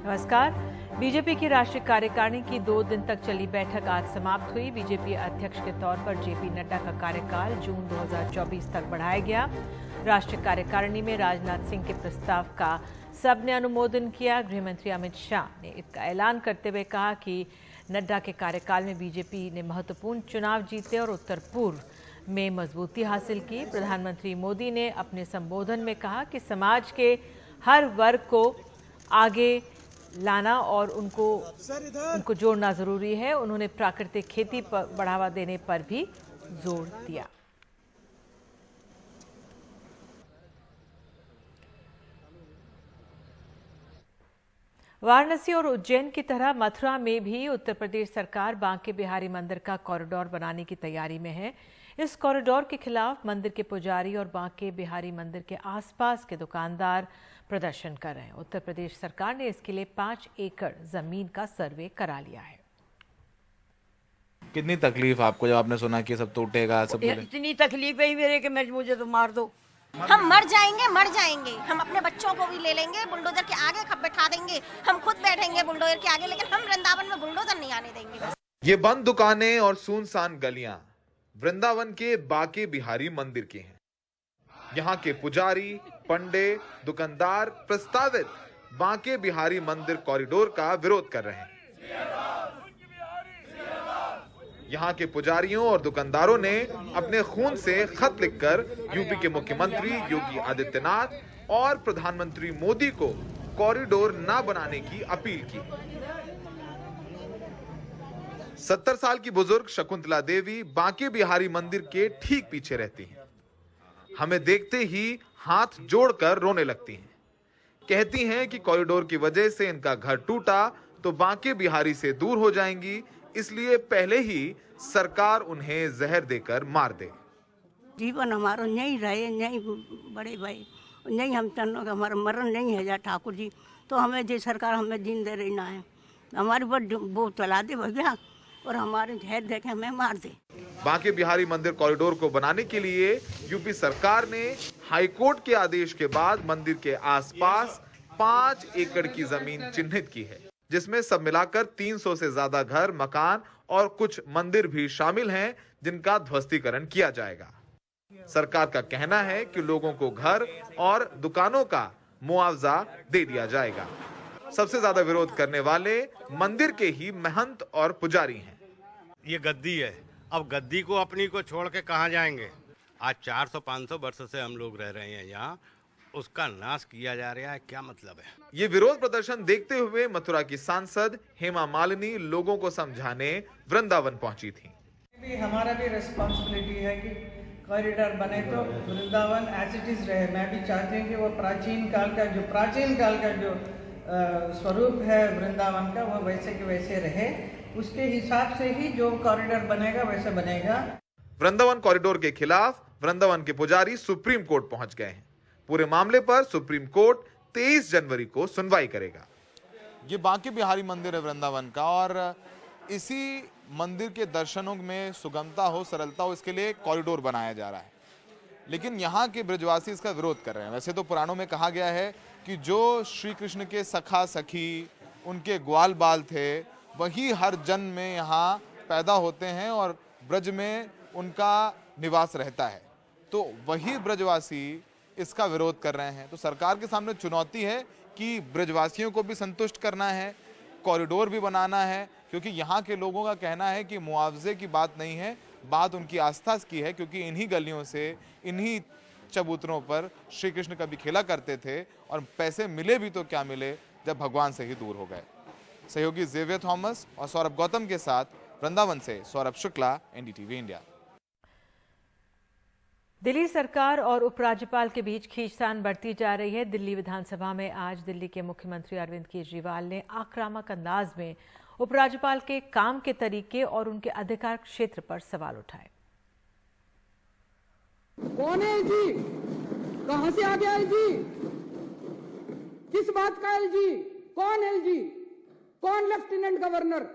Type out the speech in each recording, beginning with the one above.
नमस्कार। बीजेपी की राष्ट्रीय कार्यकारिणी की 2 दिन तक चली बैठक आज समाप्त हुई। बीजेपी अध्यक्ष के तौर पर जेपी नड्डा का कार्यकाल जून 2024 तक बढ़ाया गया। राष्ट्रीय कार्यकारिणी में राजनाथ सिंह के प्रस्ताव का सबने अनुमोदन किया। गृहमंत्री अमित शाह ने इसका ऐलान करते हुए कहा कि नड्डा के कार्यकाल में बीजेपी ने महत्वपूर्ण चुनाव जीते और उत्तर पूर्व में मजबूती हासिल की। प्रधानमंत्री मोदी ने अपने संबोधन में कहा कि समाज के हर वर्ग को आगे लाना और उनको जोड़ना जरूरी है। उन्होंने प्राकृतिक खेती पर बढ़ावा देने पर भी जोर दिया। वाराणसी और उज्जैन की तरह मथुरा में भी उत्तर प्रदेश सरकार बांके बिहारी मंदिर का कॉरिडोर बनाने की तैयारी में है। इस कॉरिडोर के खिलाफ मंदिर के पुजारी और बांके बिहारी मंदिर के आसपास के दुकानदार प्रदर्शन कर रहे हैं। उत्तर प्रदेश सरकार ने इसके लिए 5 एकड़ जमीन का सर्वे करा लिया है। कितनी तकलीफ आपको जब आपने सुना कि सब टूटेगा? सब इतनी तकलीफ है मेरे कि मुझे तो मार दो। हम मर जाएंगे। हम अपने बच्चों को भी ले लेंगे, बुलडोजर के आगे बैठा देंगे, हम खुद बैठेंगे बुलडोजर के आगे, लेकिन हम वृंदावन में बुलडोजर नहीं आने देंगे। ये बंद दुकानें और सुनसान गलियां वृंदावन के बांके बिहारी मंदिर की हैं। यहाँ के पुजारी, पंडे, दुकानदार प्रस्तावित बांके बिहारी मंदिर कॉरिडोर का विरोध कर रहे हैं। यहाँ के पुजारियों और दुकानदारों ने अपने खून से खत लिखकर यूपी के मुख्यमंत्री योगी आदित्यनाथ और प्रधानमंत्री मोदी को कॉरिडोर न बनाने की अपील की। 70 साल की बुजुर्ग शकुंतला देवी बांके बिहारी मंदिर के ठीक पीछे रहती हैं। हमें देखते ही हाथ जोड़कर रोने लगती हैं। कहती हैं कि कॉरिडोर की वजह से इनका घर टूटा तो बांके बिहारी से दूर हो जाएंगी, इसलिए पहले ही सरकार उन्हें जहर देकर मार दे। जीवन हमारा नहीं रहे, नहीं बड़े भाई, नहीं हम तनों का हमारा मरण नहीं है जा ठाकुर जी, तो हमें जो सरकार हमें जिंदे रहना है। हमारे पर वो चला दे भैया और हमारे जहर देके हमें मार दे। बांके बिहारी मंदिर कॉरिडोर को बनाने के लिए यूपी सरकार ने हाईकोर्ट के आदेश के बाद मंदिर के आसपास 5 एकड़ की जमीन चिन्हित की है, जिसमें सब मिलाकर 300 से ज्यादा घर, मकान और कुछ मंदिर भी शामिल हैं, जिनका ध्वस्तीकरण किया जाएगा। सरकार का कहना है कि लोगों को घर और दुकानों का मुआवजा दे दिया जाएगा। सबसे ज्यादा विरोध करने वाले मंदिर के ही महंत और पुजारी हैं। ये गद्दी है, अब गद्दी को अपनी को छोड़ के कहाँ जाएंगे? आज 400-500 वर्ष से हम लोग रह रहे हैं यहाँ, उसका नाश किया जा रहा है, क्या मतलब है? ये विरोध प्रदर्शन देखते हुए मथुरा की सांसद हेमा मालिनी लोगों को समझाने वृंदावन पहुंची थी। हमारा भी रिस्पॉन्सिबिलिटी है कि कॉरिडोर बने तो वृंदावन एज इट इज रहे। मैं भी चाहती हूँ कि वो प्राचीन काल का जो स्वरूप है वृंदावन का, वो वैसे के वैसे रहे। उसके हिसाब से ही जो कॉरिडोर बनेगा वैसे बनेगा। वृंदावन कॉरिडोर के खिलाफ वृंदावन के पुजारी सुप्रीम कोर्ट पहुंच गए हैं। पूरे मामले पर सुप्रीम कोर्ट 23 जनवरी को सुनवाई करेगा। ये बांके बिहारी मंदिर है वृंदावन का, और इसी मंदिर के दर्शनों में सुगमता हो, सरलता हो, इसके लिए कॉरिडोर बनाया जा रहा है। लेकिन यहाँ के ब्रजवासी इसका विरोध कर रहे हैं। वैसे तो पुराणों में कहा गया है कि जो श्री कृष्ण के सखा सखी, उनके ग्वाल बाल थे, वही हर जन्म में यहाँ पैदा होते हैं और ब्रज में उनका निवास रहता है। तो वही ब्रजवासी इसका विरोध कर रहे हैं। तो सरकार के सामने चुनौती है कि ब्रजवासियों को भी संतुष्ट करना है, कॉरिडोर भी बनाना है, क्योंकि यहाँ के लोगों का कहना है कि मुआवजे की बात नहीं है, बात उनकी आस्था की है, क्योंकि इन्हीं गलियों से, इन्हीं चबूतरों पर श्री कृष्ण कभी खेला करते थे और पैसे मिले भी तो क्या मिले जब भगवान से ही दूर हो गए। सहयोगी जेवियर थॉमस और सौरभ गौतम के साथ वृंदावन से सौरभ शुक्ला, एनडीटीवी इंडिया। दिल्ली सरकार और उपराज्यपाल के बीच खींचतान बढ़ती जा रही है। दिल्ली विधानसभा में आज दिल्ली के मुख्यमंत्री अरविंद केजरीवाल ने आक्रामक अंदाज में उपराज्यपाल के काम के तरीके और उनके अधिकार क्षेत्र पर सवाल उठाए। कौन है एलजी? कहां से आ गया एलजी? किस बात का एलजी? कौन एलजी? कौन लेफ्टिनेंट गवर्नर?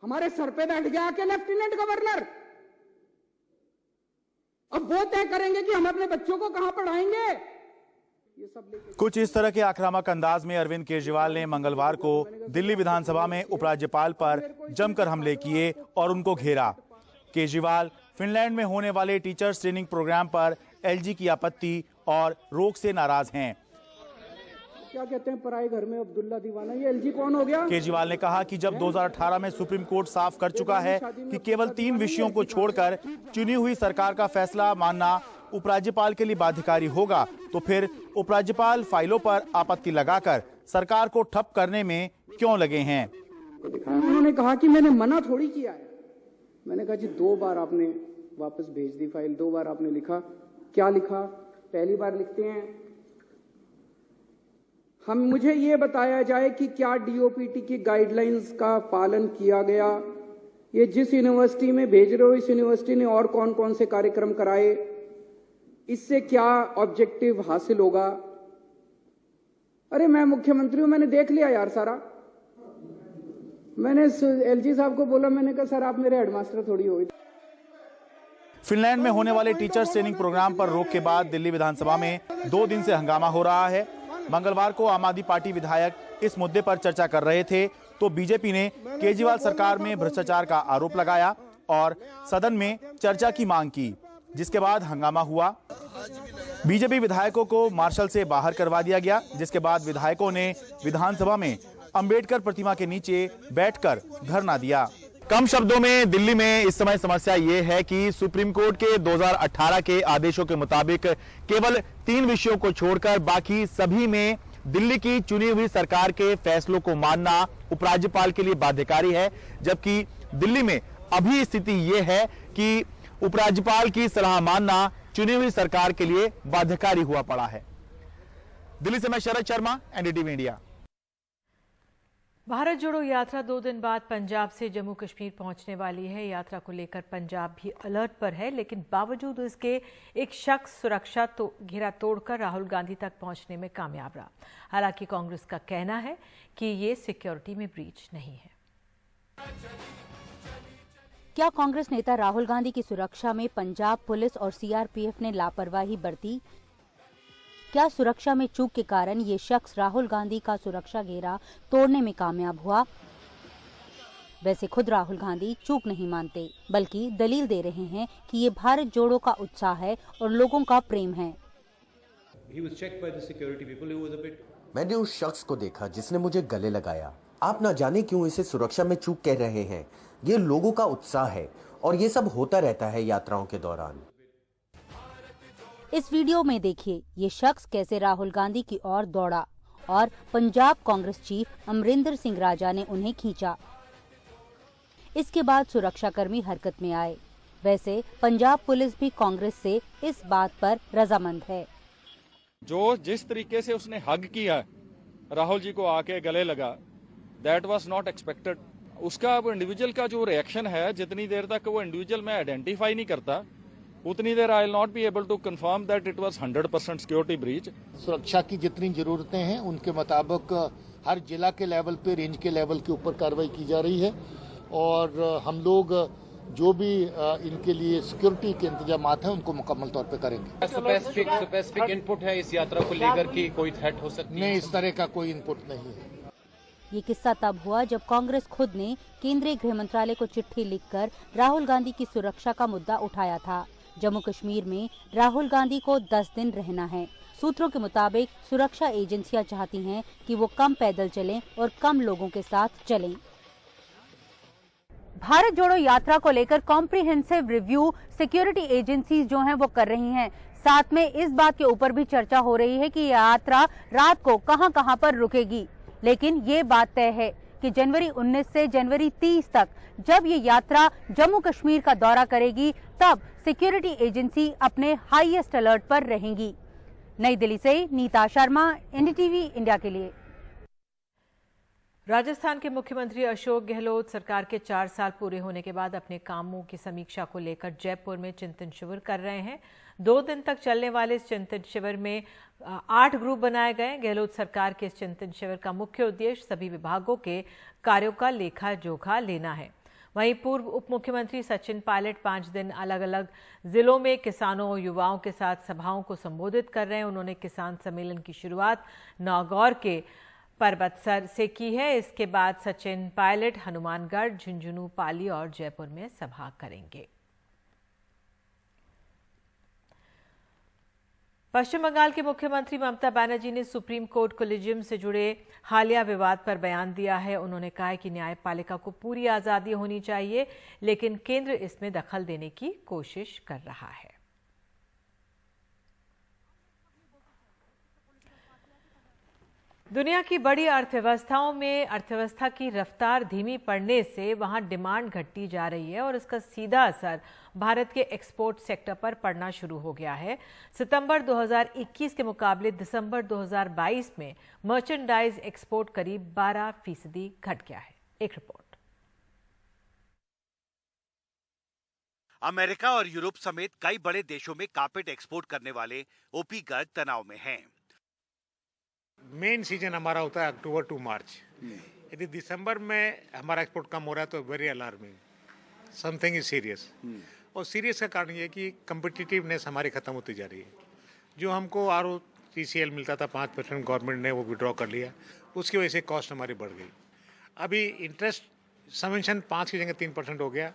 हमारे सर पे बैठ गया के लेफ्टिनेंट गवर्नर। अब वो तय करेंगे कि हम अपने बच्चों को कहां पढ़ाएंगे। ये सब लेके कुछ इस तरह के आक्रामक अंदाज में अरविंद केजरीवाल ने मंगलवार को दिल्ली विधानसभा में उपराज्यपाल पर जमकर हमले किए और उनको घेरा। केजरीवाल फिनलैंड में होने वाले टीचर्स ट्रेनिंग प्रोग्राम पर एलजी की आपत्ति और रोक से नाराज हैं। क्या कहते हैं, पराए घर में अब्दुल्ला दीवाना, ये एलजी कौन हो गया? केजरीवाल ने कहा कि जब 2018 में सुप्रीम कोर्ट साफ कर चुका है कि केवल 3 विषयों को छोड़कर चुनी हुई सरकार का फैसला मानना उपराज्यपाल के लिए बाध्यकारी होगा, तो फिर उपराज्यपाल फाइलों पर आपत्ति लगाकर सरकार को ठप करने में क्यों लगे हैं? उन्होंने कहा कि मैंने मना थोड़ी किया है। मैंने कहा जी 2 बार आपने वापस भेज दी फाइल, 2 बार आपने लिखा, क्या लिखा? पहली बार लिखते हैं मुझे ये बताया जाए कि क्या डीओपीटी की गाइडलाइंस का पालन किया गया। ये जिस यूनिवर्सिटी में भेज रहे हो, इस यूनिवर्सिटी ने और कौन कौन से कार्यक्रम कराए, इससे क्या ऑब्जेक्टिव हासिल होगा। अरे मैं मुख्यमंत्री हूं, मैंने देख लिया यार सारा। मैंने एलजी साहब को बोला, मैंने कहा सर आप मेरे हेडमास्टर थोड़ी हो। फिनलैंड में होने वाले टीचर्स ट्रेनिंग प्रोग्राम पर रोक के बाद दिल्ली विधानसभा में 2 दिन से हंगामा हो रहा है। मंगलवार को आम आदमी पार्टी विधायक इस मुद्दे पर चर्चा कर रहे थे तो बीजेपी ने केजरीवाल सरकार में भ्रष्टाचार का आरोप लगाया और सदन में चर्चा की मांग की, जिसके बाद हंगामा हुआ। बीजेपी विधायकों को मार्शल से बाहर करवा दिया गया, जिसके बाद विधायकों ने विधानसभा में अंबेडकर प्रतिमा के नीचे बैठकर धरना दिया। कम शब्दों में दिल्ली में इस समय समस्या ये है कि सुप्रीम कोर्ट के 2018 के आदेशों के मुताबिक केवल 3 विषयों को छोड़कर बाकी सभी में दिल्ली की चुनी हुई सरकार के फैसलों को मानना उपराज्यपाल के लिए बाध्यकारी है, जबकि दिल्ली में अभी स्थिति ये है कि उपराज्यपाल की सलाह मानना चुनी हुई सरकार के लिए बाध्यकारी हुआ पड़ा है। दिल्ली से मैं शरद शर्मा, एनडीटीवी इंडिया। भारत जोड़ो यात्रा 2 दिन बाद पंजाब से जम्मू कश्मीर पहुंचने वाली है। यात्रा को लेकर पंजाब भी अलर्ट पर है, लेकिन बावजूद इसके एक शख्स सुरक्षा तो घेरा तोड़कर राहुल गांधी तक पहुंचने में कामयाब रहा। हालांकि कांग्रेस का कहना है कि ये सिक्योरिटी में ब्रीच नहीं है। क्या कांग्रेस नेता राहुल गांधी की सुरक्षा में पंजाब पुलिस और सीआरपीएफ ने लापरवाही बरती? क्या सुरक्षा में चूक के कारण ये शख्स राहुल गांधी का सुरक्षा घेरा तोड़ने में कामयाब हुआ? वैसे खुद राहुल गांधी चूक नहीं मानते, बल्कि दलील दे रहे हैं कि ये भारत जोड़ो का उत्साह है और लोगों का प्रेम है। मैंने उस शख्स को देखा जिसने मुझे गले लगाया। आप ना जाने क्यों इसे सुरक्षा में चूक कह रहे हैं। ये लोगों का उत्साह है और ये सब होता रहता है यात्राओं के दौरान। इस वीडियो में देखिए ये शख्स कैसे राहुल गांधी की ओर दौड़ा और पंजाब कांग्रेस चीफ अमरिंदर सिंह राजा ने उन्हें खींचा। इसके बाद सुरक्षाकर्मी हरकत में आए। वैसे पंजाब पुलिस भी कांग्रेस से इस बात पर रजामंद है। जो जिस तरीके से उसने हग किया, राहुल जी को आके गले लगा, दैट वाज नॉट एक्सपेक्टेड। उसका अब इंडिविजुअल का जो रिएक्शन है, जितनी देर तक वो इंडिविजुअल मैं आइडेंटिफाई नहीं करता, उतनी देर I will not be able to confirm that it was 100% security breach. सुरक्षा की जितनी जरूरतें हैं उनके मुताबिक हर जिला के लेवल पे, रेंज के लेवल के ऊपर कार्रवाई की जा रही है और हम लोग जो भी इनके लिए सिक्योरिटी के इंतजामात हैं उनको मुकम्मल तौर पे करेंगे। स्पेसिफिक इनपुट है इस यात्रा को लेकर कि कोई थ्रेट हो सकती है? नहीं, इस तरह का कोई इनपुट नहीं है। ये किस्सा तब हुआ जब कांग्रेस खुद ने केंद्रीय गृह मंत्रालय को चिट्ठी लिखकर राहुल गांधी की सुरक्षा का मुद्दा उठाया था। जम्मू कश्मीर में राहुल गांधी को 10 दिन रहना है। सूत्रों के मुताबिक सुरक्षा एजेंसियां चाहती हैं कि वो कम पैदल चलें और कम लोगों के साथ चलें। भारत जोड़ो यात्रा को लेकर कॉम्प्रिहेंसिव रिव्यू सिक्योरिटी एजेंसीज जो हैं वो कर रही हैं। साथ में इस बात के ऊपर भी चर्चा हो रही है कि ये यात्रा रात को कहां पर रुकेगी। लेकिन ये बात तय है कि जनवरी 19 से जनवरी 30 तक जब ये यात्रा जम्मू कश्मीर का दौरा करेगी, तब सिक्योरिटी एजेंसी अपने हाईएस्ट अलर्ट पर रहेंगी। नई दिल्ली से नीता शर्मा, एनडीटीवी इंडिया के लिए। राजस्थान के मुख्यमंत्री अशोक गहलोत सरकार के 4 साल पूरे होने के बाद अपने कामों की समीक्षा को लेकर जयपुर में चिंतन शिविर कर रहे हैं। 2 दिन तक चलने वाले इस चिंतन शिविर में 8 ग्रुप बनाए गए। गहलोत सरकार के इस चिंतन शिविर का मुख्य उद्देश्य सभी विभागों के कार्यों का लेखा जोखा लेना है। वहीं पूर्व उप मुख्यमंत्री सचिन पायलट 5 दिन अलग अलग जिलों में किसानों और युवाओं के साथ सभाओं को संबोधित कर रहे हैं। उन्होंने किसान सम्मेलन की शुरुआत नागौर के परबतसर से की है। इसके बाद सचिन पायलट हनुमानगढ़, झुंझुनू, पाली और जयपुर में सभा करेंगे। पश्चिम बंगाल के मुख्यमंत्री ममता बनर्जी ने सुप्रीम कोर्ट कोलिजियम से जुड़े हालिया विवाद पर बयान दिया है। उन्होंने कहा है कि न्यायपालिका को पूरी आजादी होनी चाहिए, लेकिन केंद्र इसमें दखल देने की कोशिश कर रहा है। दुनिया की बड़ी अर्थव्यवस्थाओं में अर्थव्यवस्था की रफ्तार धीमी पड़ने से वहां डिमांड घटती जा रही है और इसका सीधा असर भारत के एक्सपोर्ट सेक्टर पर पड़ना शुरू हो गया है। सितंबर 2021 के मुकाबले दिसंबर 2022 में मर्चेंडाइज एक्सपोर्ट करीब 12% घट गया है। एक रिपोर्ट। अमेरिका और यूरोप समेत कई बड़े देशों में कारपेट एक्सपोर्ट करने वाले ओपी गर्ग तनाव में हैं। मेन सीजन हमारा होता है अक्टूबर टू मार्च। यदि दिसंबर में हमारा एक्सपोर्ट कम हो रहा है तो very alarming, something is serious. और सीरियस का कारण ये है कि कम्पिटिटिवनेस हमारी खत्म होती जा रही है। जो हमको ROCCL मिलता था 5%, गवर्नमेंट ने वो विड्रॉ कर लिया, उसकी वजह से कॉस्ट हमारी बढ़ गई। अभी इंटरेस्ट सबवेंशन 5 की जगह 3% हो गया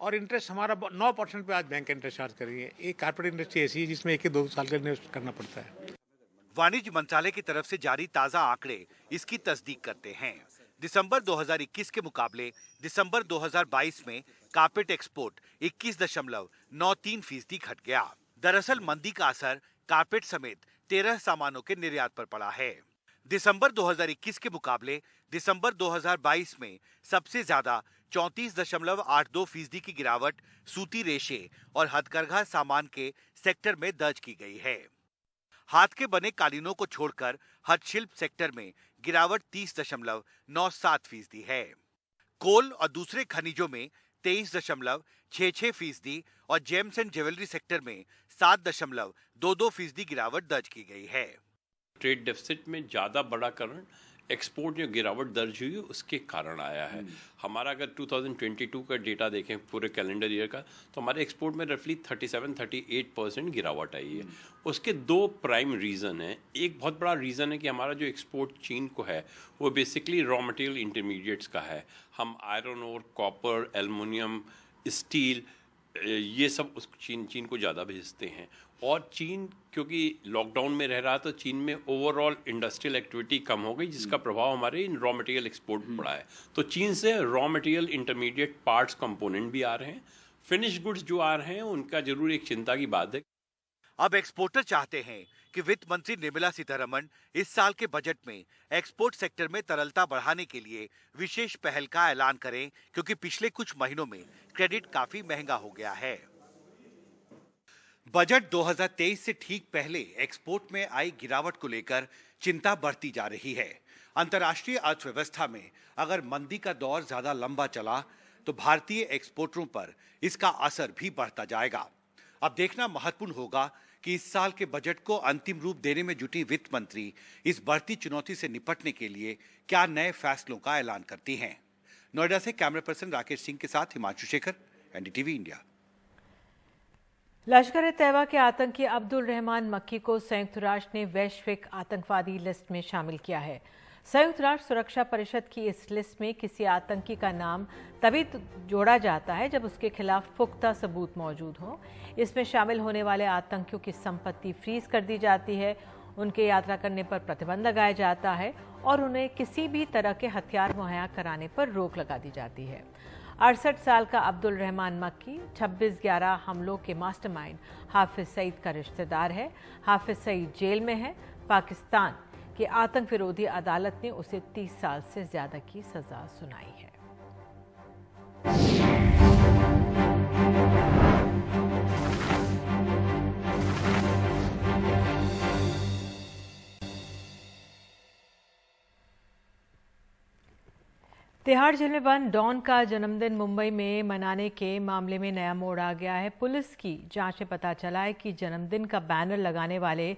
और इंटरेस्ट हमारा 9% पे आज बैंक इंटरेस्ट चार्ज कर रही है। एक कारपेट इंडस्ट्री ऐसी है जिसमें 1-2 साल का इन्वेस्ट करना पड़ता है। वाणिज्य मंत्रालय की तरफ से जारी ताजा आंकड़े इसकी तस्दीक करते हैं। दिसंबर 2021 के मुकाबले दिसंबर 2022 में कारपेट एक्सपोर्ट 21.93% घट गया। दरअसल मंदी का असर कारपेट समेत 13 सामानों के निर्यात पर पड़ा है। दिसंबर 2021 के मुकाबले दिसंबर 2022 में सबसे ज्यादा 34.82% की गिरावट सूती रेशे और हथकरघा सामान के सेक्टर में दर्ज की गई है। हाथ के बने कालीनों को छोड़कर हस्तशिल्प सेक्टर में गिरावट 30.97% है। कोल और दूसरे खनिजों में 23.66% और जेम्स एंड ज्वेलरी सेक्टर में 7.22% गिरावट दर्ज की गई है। ट्रेड डेफिसिट में ज्यादा बड़ा कारण एक्सपोर्ट में गिरावट दर्ज हुई उसके कारण आया है। हमारा अगर 2022 का डेटा देखें पूरे कैलेंडर ईयर का, तो हमारे एक्सपोर्ट में रफली 37-38% गिरावट आई है। उसके 2 प्राइम रीज़न हैं। एक बहुत बड़ा रीज़न है कि हमारा जो एक्सपोर्ट चीन को है वो बेसिकली रॉ मटेरियल इंटरमीडिएट्स का है। हम iron ore, copper, aluminium, steel, ये सब उस चीन को ज़्यादा भेजते हैं। और चीन क्योंकि लॉकडाउन में रह रहा तो चीन में ओवरऑल इंडस्ट्रियल एक्टिविटी कम हो गई, जिसका प्रभाव हमारे इन रॉ मटेरियल एक्सपोर्ट पर पड़ा है। तो चीन से raw material intermediate parts component भी आ रहे हैं, फिनिश गुड्स जो आ रहे हैं उनका जरूर एक चिंता की बात है। अब एक्सपोर्टर चाहते हैं कि वित्त मंत्री निर्मला सीतारमण इस साल के बजट में एक्सपोर्ट सेक्टर में तरलता बढ़ाने के लिए विशेष पहल का ऐलान करें, क्योंकि पिछले कुछ महीनों में क्रेडिट काफी महंगा हो गया है। बजट 2023 से ठीक पहले एक्सपोर्ट में आई गिरावट को लेकर चिंता बढ़ती जा रही है। अंतर्राष्ट्रीय अर्थव्यवस्था में अगर मंदी का दौर ज्यादा लंबा चला तो भारतीय एक्सपोर्टरों पर इसका असर भी बढ़ता जाएगा। अब देखना महत्वपूर्ण होगा कि इस साल के बजट को अंतिम रूप देने में जुटी वित्त मंत्री इस बढ़ती चुनौती से निपटने के लिए क्या नए फैसलों का ऐलान करती हैं। नोएडा से कैमरा पर्सन राकेश सिंह के साथ हिमांशु शेखर, NDTV इंडिया। लश्कर-ए-तैयबा के आतंकी अब्दुल रहमान मक्की को संयुक्त राष्ट्र ने वैश्विक आतंकवादी लिस्ट में शामिल किया है। संयुक्त राष्ट्र सुरक्षा परिषद की इस लिस्ट में किसी आतंकी का नाम तभी जोड़ा जाता है जब उसके खिलाफ पुख्ता सबूत मौजूद हो। इसमें शामिल होने वाले आतंकियों की संपत्ति फ्रीज कर दी जाती है, उनके यात्रा करने पर प्रतिबंध लगाया जाता है और उन्हें किसी भी तरह के हथियार मुहैया कराने पर रोक लगा दी जाती है। 68 साल का अब्दुल रहमान मक्की 26/11 हमलों के मास्टरमाइंड हाफिज सईद का रिश्तेदार है। हाफिज सईद जेल में है। पाकिस्तान की आतंक विरोधी अदालत ने उसे 30 साल से ज्यादा की सजा सुनाई है। तिहाड़ जेल में बंद डॉन का जन्मदिन मुंबई में मनाने के मामले में नया मोड़ आ गया है। पुलिस की जांच में पता चला है कि जन्मदिन का बैनर लगाने वाले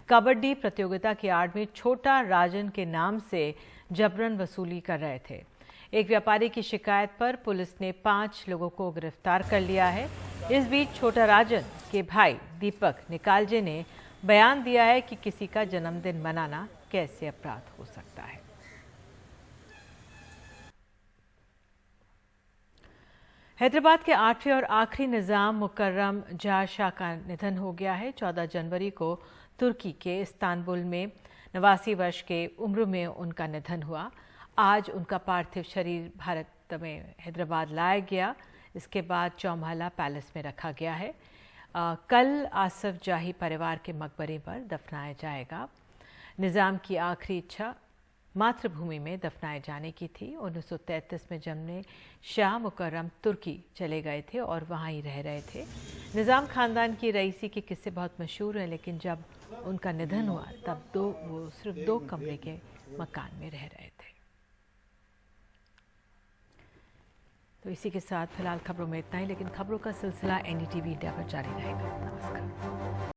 कबड्डी प्रतियोगिता की आड़ में छोटा राजन के नाम से जबरन वसूली कर रहे थे। एक व्यापारी की शिकायत पर पुलिस ने 5 लोगों को गिरफ्तार कर लिया है। इस बीच छोटा राजन के भाई दीपक निकालजे ने बयान दिया है कि किसी का जन्मदिन मनाना कैसे अपराध हो सकता है। हैदराबाद के 8वें और आखिरी निज़ाम मुकर्रम जहाँ शाह का निधन हो गया है। 14 जनवरी को तुर्की के इस्तांबुल में 89 वर्ष के उम्र में उनका निधन हुआ। आज उनका पार्थिव शरीर भारत में हैदराबाद लाया गया। इसके बाद चौमहला पैलेस में रखा गया है। कल आसफ जाही परिवार के मकबरे पर दफनाया जाएगा। निज़ाम की आखिरी इच्छा मातृभूमि में दफनाए जाने की थी। 1933 में जन्मे शाह मुकर्रम तुर्की चले गए थे और वहाँ ही रह रहे थे। निज़ाम खानदान की रईसी के किस्से बहुत मशहूर हैं, लेकिन जब उनका निधन हुआ तब वो सिर्फ 2 कमरे के मकान में रह रहे थे। तो इसी के साथ फिलहाल खबरों में इतना ही, लेकिन खबरों का सिलसिला NDTV इंडिया पर जारी रहेगा। नमस्कार।